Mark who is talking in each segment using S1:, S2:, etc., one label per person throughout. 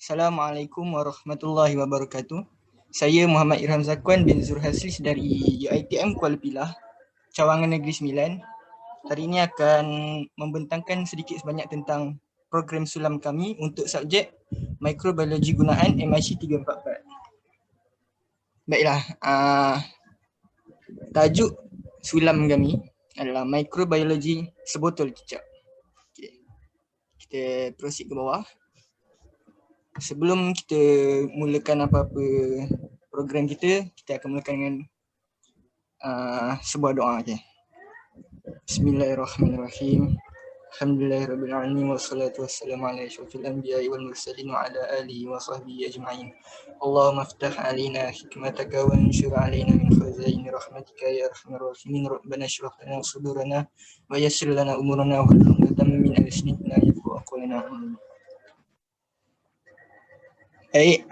S1: Assalamualaikum warahmatullahi wabarakatuh. Saya Muhammad Irham Zakwan bin Zurhaslis dari UiTM Kuala Pilah, Cawangan Negeri Sembilan. Hari ini akan membentangkan sedikit sebanyak tentang program sulam kami untuk subjek Mikrobiologi Gunaan MIC 344. Baiklah, tajuk sulam kami adalah Mikrobiologi Sebotol Kicap. Okay. Kita proceed ke bawah. Sebelum kita mulakan apa-apa program kita akan mulakan dengan sebuah doa. Okay. Bismillahirrahmanirrahim. Alhamdulillahirabbil alamin wassalatu wassalamu ala asyrofil anbiya'i wal mursalin wa ala alihi wa sahbihi ajma'in. Allahumma iftah alaina hikmataka wa anshur alaina min khazaini rahmatika ya arhamar rahimin. Rabbana shrah lana sudurana wa yassir lana umurana wa hlul 'uqdatam min alsinatina yafqahu qawlana. Baik,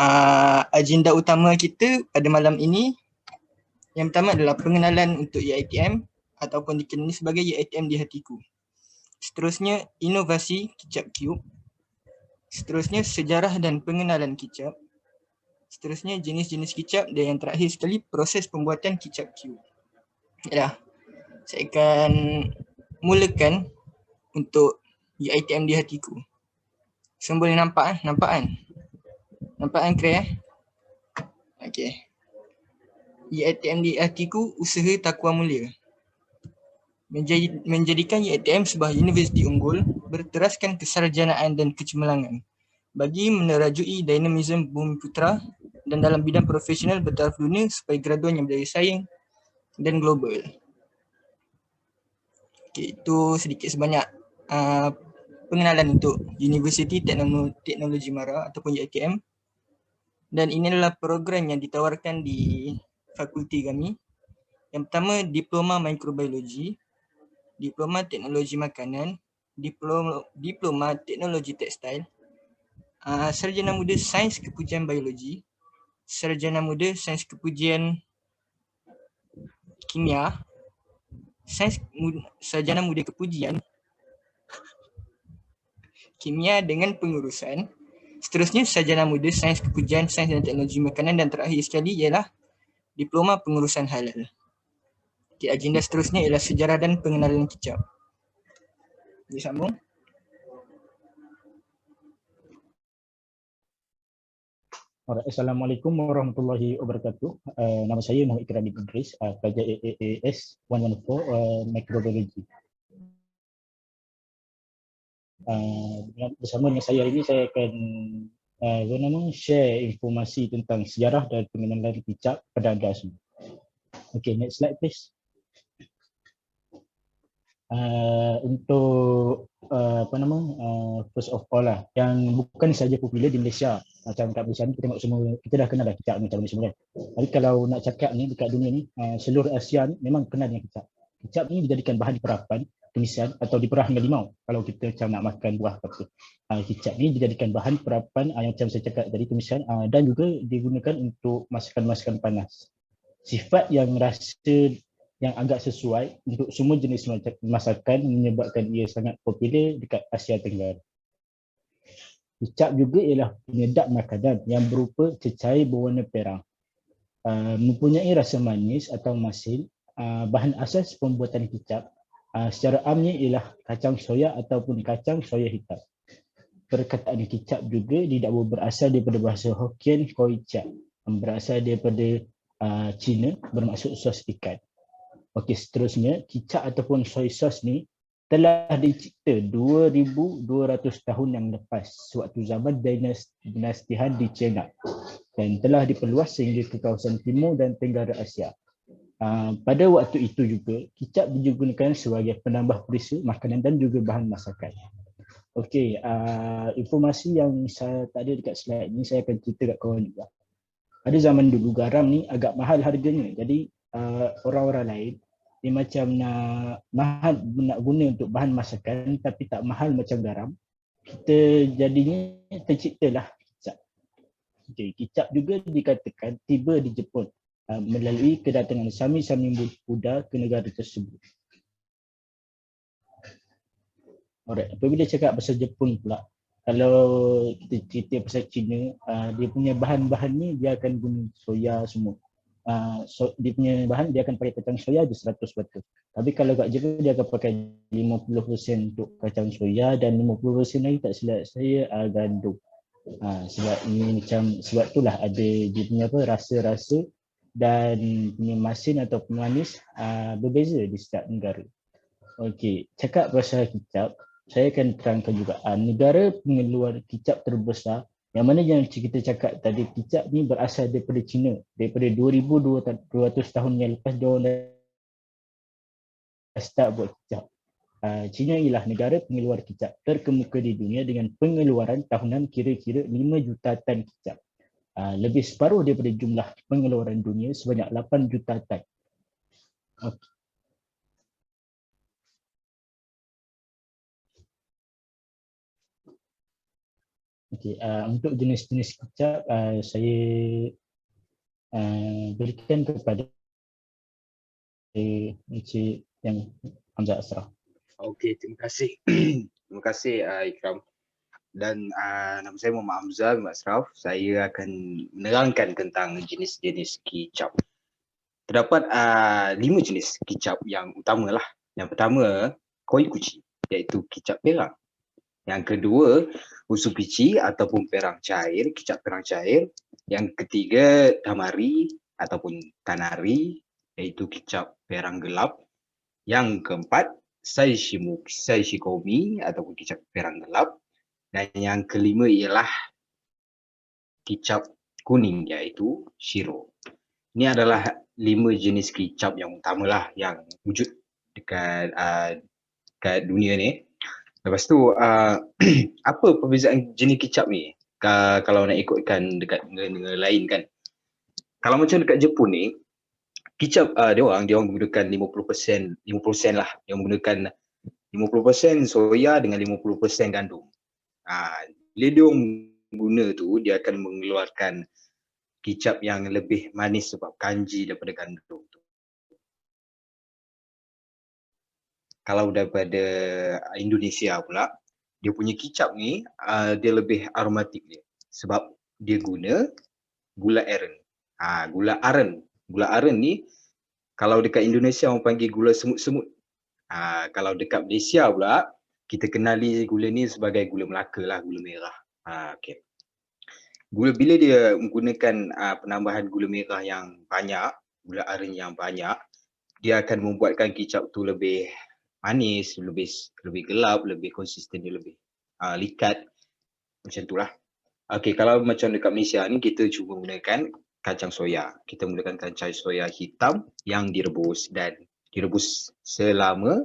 S1: agenda utama kita pada malam ini yang pertama adalah pengenalan untuk UiTM ataupun dikenali sebagai UiTM di hatiku. Seterusnya inovasi kicap cube. Seterusnya sejarah dan pengenalan kicap. Seterusnya jenis-jenis kicap dan yang terakhir sekali proses pembuatan kicap cube. Yalah, saya akan mulakan untuk UiTM di hatiku. Semua boleh nampak kan? Nampak kan clear? Okey. UiTM di hatiku usaha takwa mulia. Menjadikan UiTM sebuah universiti unggul berteraskan kesarjanaan dan kecemerlangan bagi menerajui dinamisme bumi putera dan dalam bidang profesional bertaraf dunia supaya graduan yang berdaya saing dan global. Okay, itu sedikit sebanyak pengenalan untuk Universiti Teknologi Mara ataupun UiTM. Dan ini adalah program yang ditawarkan di fakulti kami. Yang pertama, Diploma Mikrobiologi, Diploma Teknologi Makanan, Diploma Teknologi Tekstil, Sarjana Muda Sains Kepujian Biologi, Sarjana Muda Sains Kepujian Kimia, Sarjana Muda Kepujian Kimia dengan pengurusan. Seterusnya Sarjana Muda Sains Kepujian Sains dan Teknologi Makanan dan terakhir sekali ialah Diploma Pengurusan Halal. Okay, agenda seterusnya ialah sejarah dan pengenalan kicap. Disambung.
S2: Assalamualaikum warahmatullahi wabarakatuh. Nama saya Muhammad Ikram bin Idris, pelajar AAS 114 Microbiology. Bersama dengan saya hari ini saya akan share informasi tentang sejarah dan pengenalan kicap pada anda semua. Okay, next slide please. Untuk first of all lah, yang bukan saja popular di Malaysia, macam kat Malaysia ni kita tengok semua, kita dah kenal dah kicap ni macam ni semua kan. Tapi kalau nak cakap ni dekat dunia ni, seluruh Asia ni memang kenal dengan kicap. Kicap ni dijadikan bahan perapan, tumisan atau diperah dengan limau. Kalau kita macam nak makan buah apa, kicap ni dijadikan bahan perapan yang macam saya cakap tadi, tumisan, dan juga digunakan untuk masakan-masakan panas. Sifat yang rasa yang agak sesuai untuk semua jenis masakan menyebabkan ia sangat popular dekat Asia Tenggara. Kicap juga ialah penyedap makanan yang berupa cecair berwarna perang. Mempunyai rasa manis atau masin. Bahan asas pembuatan kicap secara amnya ialah kacang soya ataupun kacang soya hitam. Perkataan kicap juga didakwa berasal daripada bahasa Hokkien koi chap, berasal daripada Cina, bermaksud sos ikan. Okey, seterusnya kicap ataupun soy sauce ni telah dicipta 2200 tahun yang lepas sewaktu zaman dinasti Han di China dan telah diperluas sehingga ke kawasan timur dan tenggara Asia. Pada waktu itu juga kicap digunakan sebagai penambah perisa makanan dan juga bahan masakan. Okey, informasi yang saya tak ada dekat slide ni saya akan cerita kat korang juga. Pada zaman dulu garam ni agak mahal harganya. Jadi orang-orang lain dia macam nak guna untuk bahan masakan tapi tak mahal macam garam. Kita jadinya terciptalah kicap. Okay, kicap juga dikatakan tiba di Jepun melalui kedatangan Sami-Sami Buddha ke negara tersebut. Alright, apabila cakap pasal Jepun pula, kalau kita cerita pasal China, dia punya bahan-bahan ni dia akan guna soya semua. Dia punya bahan dia akan pakai kacang soya je 100%. Tapi kalau kat Jepun dia akan pakai 50% untuk kacang soya dan 50% lagi tak silap saya gandum. Sebab ni macam sebab itulah ada dia punya rasa-rasa dan punya masin atau pemanis berbeza di setiap negara. Okey, cakap pasal kicap, saya akan terangkan juga negara pengeluar kicap terbesar yang mana yang kita cakap tadi, kicap ni berasal daripada China. Daripada 2,200 tahun yang lepas dia orang dah start buat kicap. China ialah negara pengeluar kicap terkemuka di dunia dengan pengeluaran tahunan kira-kira 5 juta tan kicap. Lebih separuh daripada jumlah pengeluaran dunia sebanyak 8 juta tan. Okay. Okay, untuk jenis-jenis kicap saya berikan kepada Encik yang Hamzah Asraf.
S3: Okey, terima kasih. Terima kasih Ikram. Dan nama saya Muhammad Hamzah bin Asraf. Saya akan menerangkan tentang jenis-jenis kicap. Terdapat 5 jenis kicap yang utama lah. Yang pertama, koi kuchi, iaitu kicap perang. Yang kedua, usu pici ataupun perang cair, kicap perang cair. Yang ketiga, tamari ataupun tanari, iaitu kicap perang gelap. Yang keempat, saishikomi ataupun kicap perang gelap. Dan yang kelima ialah kicap kuning, iaitu shiro. Ini adalah 5 jenis kicap yang utamalah yang wujud dekat dunia ni. Lepas tu, apa perbezaan jenis kicap ni? Kalau nak ikutkan dekat negara lain kan. Kalau macam dekat Jepun ni, kicap dia orang menggunakan 50% lah. Dia menggunakan 50% soya dengan 50% gandum. Bila dia guna tu, dia akan mengeluarkan kicap yang lebih manis sebab kanji daripada gandum tu. Kalau daripada Indonesia pula, dia punya kicap ni dia lebih aromatik dia sebab dia guna gula aren. Gula aren ni kalau dekat Indonesia orang panggil gula semut-semut. Kalau dekat Malaysia pula kita kenali gula ni sebagai gula Melaka lah, gula merah. Okey. Bila dia menggunakan penambahan gula merah yang banyak, gula aren yang banyak, dia akan membuatkan kicap tu lebih manis, lebih gelap, lebih konsisten, dia lebih likat. Macam itulah. Okey, kalau macam dekat Malaysia ni kita cuba gunakan kacang soya. Kita menggunakan kacang soya hitam yang direbus selama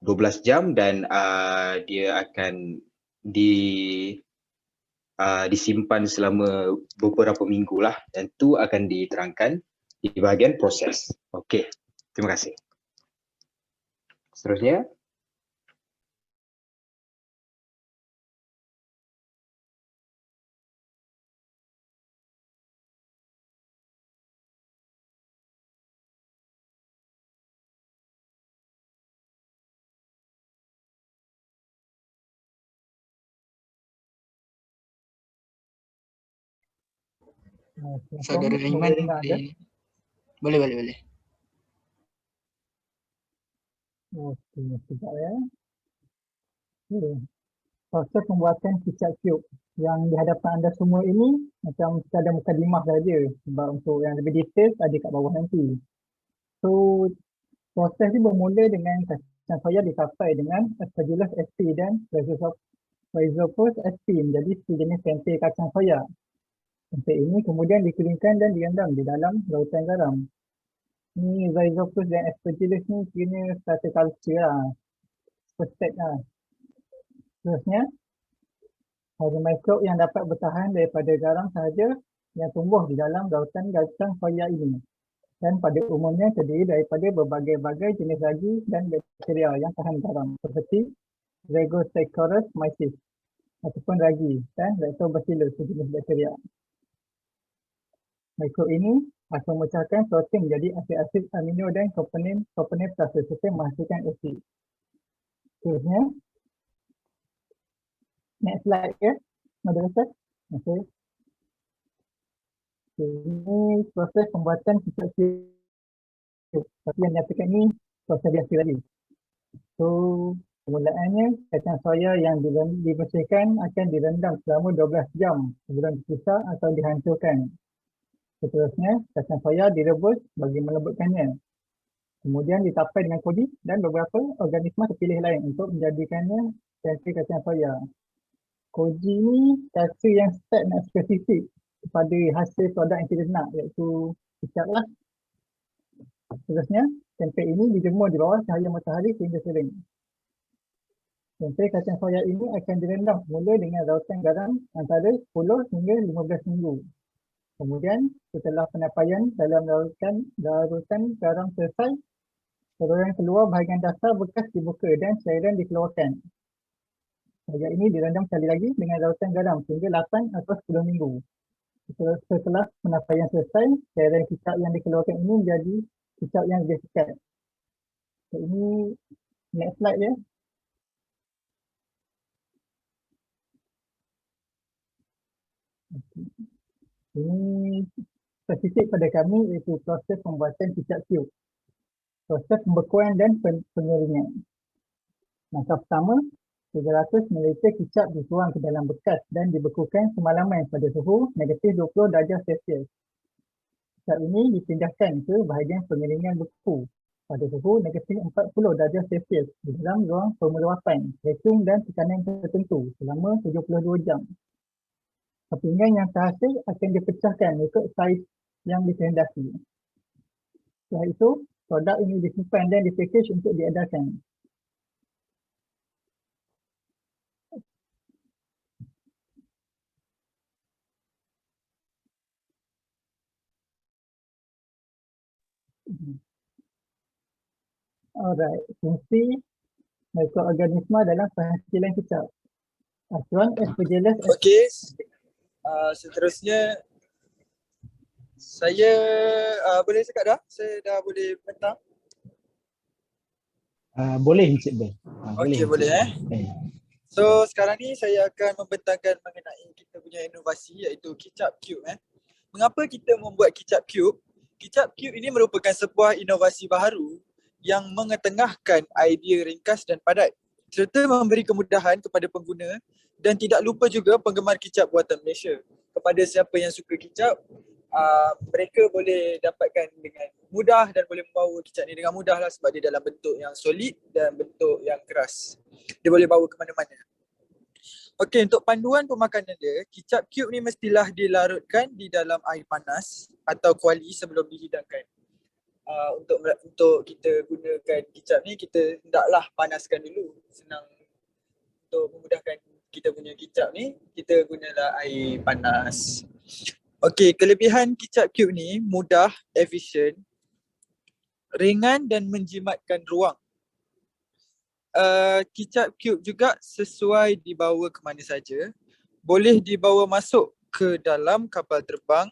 S3: 12 jam dan dia akan disimpan selama beberapa minggu lah, dan tu akan diterangkan di bahagian proses. Okey, terima kasih. Seterusnya.
S1: Saudara Iman, boleh.
S4: Okey, sekejap ya. Proses pembuatan kicap cube yang di hadapan anda semua ini macam kita ada mukadimah saja, sebab untuk yang lebih detail ada kat bawah nanti. So proses ni bermula dengan kacang soya dicapai dengan Aspergillus sp dan Rhizopus sp menjadi sejenis tempe kacang soya. Tempe ini kemudian dikeringkan dan direndam di dalam lautan garam. Ni Rhizopus dan Aspergillus ni kena satu culture lah, spesifik lah. Seterusnya, ada mikrob yang dapat bertahan daripada garam sahaja yang tumbuh di dalam lautan kacang soya ini. Dan pada umumnya terdiri daripada berbagai-bagai jenis ragi dan bakteria yang tahan garam seperti Regosaccharus mycis ataupun ragi dan Lactobacillus sejenis bakteria. Mikrob ini akan memecahkan protein menjadi asid-asid amino dan komponen plus serta menghasilkan asid. Seterusnya, Next slide ya, moderator. Okay. Ini proses pembuatan kicap siup. Tapi yang nyatakan ni proses biasa lagi. So, permulaannya kacang soya yang dibersihkan akan direndam selama 12 jam sebelum dipisah atau dihancurkan. Seterusnya, kacang soya direbus bagi melembutkannya. Kemudian ditapai dengan kodi dan beberapa organisma terpilih lain untuk menjadikannya tempe kacang soya. Koji ni kata yang sangat spesifik kepada hasil produk yang kita nak, iaitu kicap lah. Seterusnya, tempe ini dijemur di bawah cahaya matahari sehingga kering. Tempe kacang soya ini akan direndam semula dengan rautan garam antara 10 hingga 15 minggu. Kemudian, setelah penapaian dalam larutan garam selesai, saluran keluar bahagian dasar bekas dibuka dan cairan dikeluarkan. Bahagian ini direndam sekali lagi dengan lautan garam sehingga 8 atau 10 minggu. Setelah penapaian selesai, cairan kicap yang dikeluarkan ini menjadi kicap yang lebih pekat. So, ini next slide ya. Ini spesifik pada kami iaitu proses pembuatan kicap siup. Proses pembekuan dan pengeringan. Langkah pertama, 300 ml kicap dituang ke dalam bekas dan dibekukan semalaman pada suhu negatif 20 darjah Celsius. Kicap ini dipindahkan ke bahagian pengeringan beku pada suhu negatif 40 darjah Celsius di dalam ruang pemeluapan, vacuum dan tekanan tertentu selama 72 jam. Kepingan yang terhasil akan dipecahkan mengikut saiz yang dikehendaki. Setelah itu, produk ini disimpan dan dipackage untuk diedarkan. Alright, fungsi mikroorganisma dalam penghasilan kicap. Asuhan Aspergillus.
S5: Okey. Seterusnya saya boleh cakap dah? Saya dah boleh bentang?
S2: Boleh Encik Ben.
S5: Okey, boleh
S2: Okay.
S5: So sekarang ni saya akan membentangkan mengenai kita punya inovasi iaitu kicap cube. Mengapa kita membuat kicap cube? Kicap cube ini merupakan sebuah inovasi baharu yang mengetengahkan idea ringkas dan padat serta memberi kemudahan kepada pengguna dan tidak lupa juga penggemar kicap buatan Malaysia. Kepada siapa yang suka kicap, mereka boleh dapatkan dengan mudah dan boleh membawa kicap ni dengan mudah lah sebab dia dalam bentuk yang solid dan bentuk yang keras. Dia boleh bawa ke mana-mana. Okey, untuk panduan pemakanan dia, kicap cube ni mestilah dilarutkan di dalam air panas atau kuali sebelum dihidangkan. Untuk kita gunakan kicap ni, kita hendaklah panaskan dulu. Senang untuk memudahkan kita punya kicap ni, kita gunalah air panas. Okey, kelebihan kicap cube ni mudah, efisien, ringan dan menjimatkan ruang. Kicap cube juga sesuai dibawa ke mana saja. Boleh dibawa masuk ke dalam kapal terbang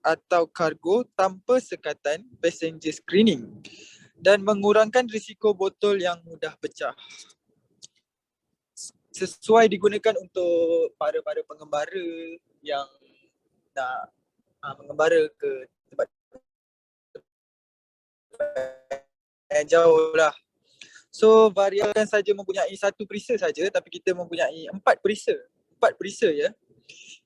S5: atau kargo tanpa sekatan passenger screening dan mengurangkan risiko botol yang mudah pecah. Sesuai digunakan untuk para pengembara yang nak mengembara ke tempat yang jauh lah. So varian saja mempunyai satu perisa saja tapi kita mempunyai 4 perisa ya.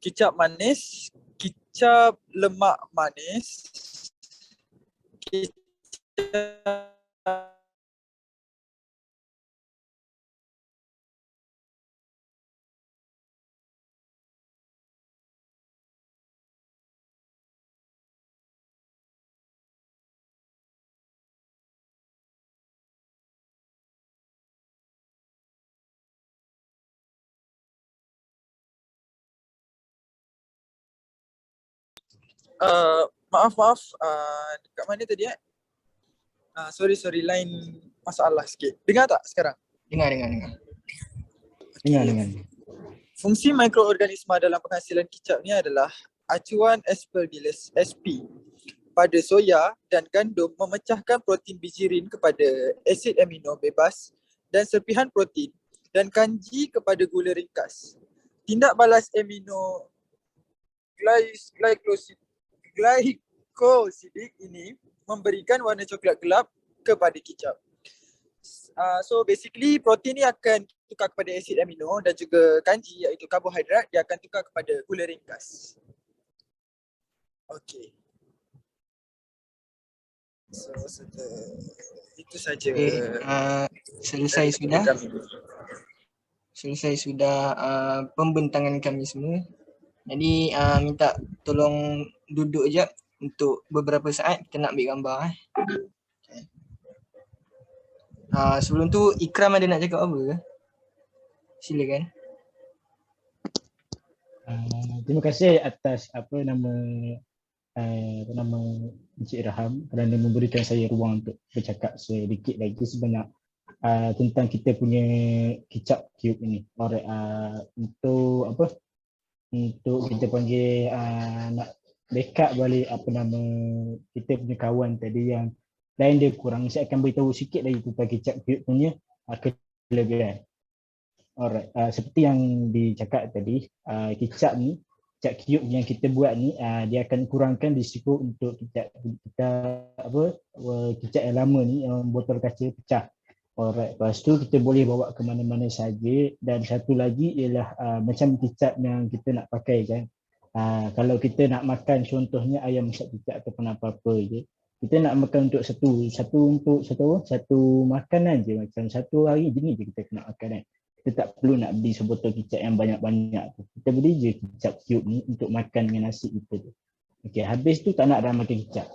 S5: Kicap manis, kicap lemak manis, kicap maaf dekat mana tadi sorry line masalah sikit. Dengar tak sekarang?
S1: Dengar.
S2: Dengar.
S5: Fungsi mikroorganisma dalam penghasilan kicap ni adalah acuan Aspergillus sp pada soya dan gandum memecahkan protein bijirin kepada asid amino bebas dan serpihan protein dan kanji kepada gula ringkas. tindak balas amino glycosidik ini memberikan warna coklat gelap kepada kicap. So basically protein ni akan tukar kepada asid amino dan juga kanji iaitu karbohidrat dia akan tukar kepada gula ringkas. Okey. So itu saja.
S1: Selesai sudah pembentangan kami semua. Jadi minta tolong duduk je untuk beberapa saat kita nak ambil gambar. Sebelum tu Ikram ada nak cakap apa ke? Silakan.
S2: Terima kasih atas nama Encik Raham kerana memberikan saya ruang untuk bercakap sedikit lagi sebanyak tentang kita punya kicap cube ini. Alright, untuk kita panggil nak backup balik kita punya kawan tadi yang lain dia kurang, saya akan beritahu sikit lagi tentang kicap cube punya kelebihan. Alright, seperti yang dicakap tadi, kicap cube yang kita buat ni dia akan kurangkan risiko untuk kicap yang lama ni yang botol kaca pecah. Alright, lepas tu kita boleh bawa ke mana-mana saja, dan satu lagi ialah macam kicap yang kita nak pakai kan. Kalau kita nak makan contohnya ayam masak kicap ataupun apa-apa je, kita nak makan untuk satu makanan je, macam satu hari je je kita nak makan kan. Kita tak perlu nak beli sebotol kicap yang banyak-banyak tu. Kita beli je kicap cube ni untuk makan dengan nasi kita tu. Okey, habis tu tak nak dah makan kicap.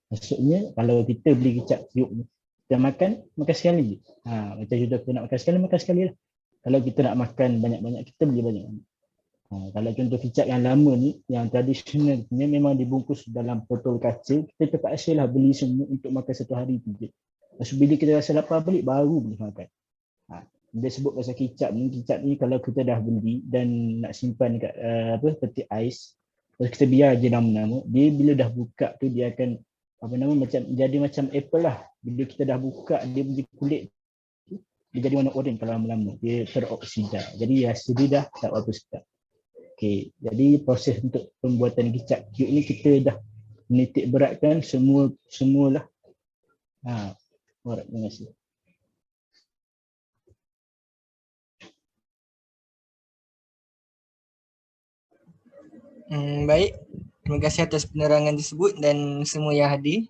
S2: Maksudnya kalau kita beli kicap cube ni, kita makan sekali je. Macam contoh kita nak makan sekali lah. Kalau kita nak makan banyak-banyak, kita beli banyak-banyak. Kalau contoh kicap yang lama ni, yang tradisional punya memang dibungkus dalam botol kaca, kita terpaksa lah beli semua untuk makan satu hari tu je. Lepas bila kita rasa lapar balik, baru boleh makan. Dia sebut pasal kicap ni kalau kita dah beli dan nak simpan dekat peti ais, terus kita biar je lama-lama, dia bila dah buka tu dia akan macam apple lah. Bila kita dah buka dia punya kulit dia jadi warna oren kalau lama-lama dia teroksida. Jadi rasa dia dah tak apa sedap. Okey, jadi proses untuk pembuatan kicap cube ni kita dah menitik beratkan semualah. Alright, terima kasih.
S1: Baik, terima kasih atas penerangan tersebut dan semua yang hadir.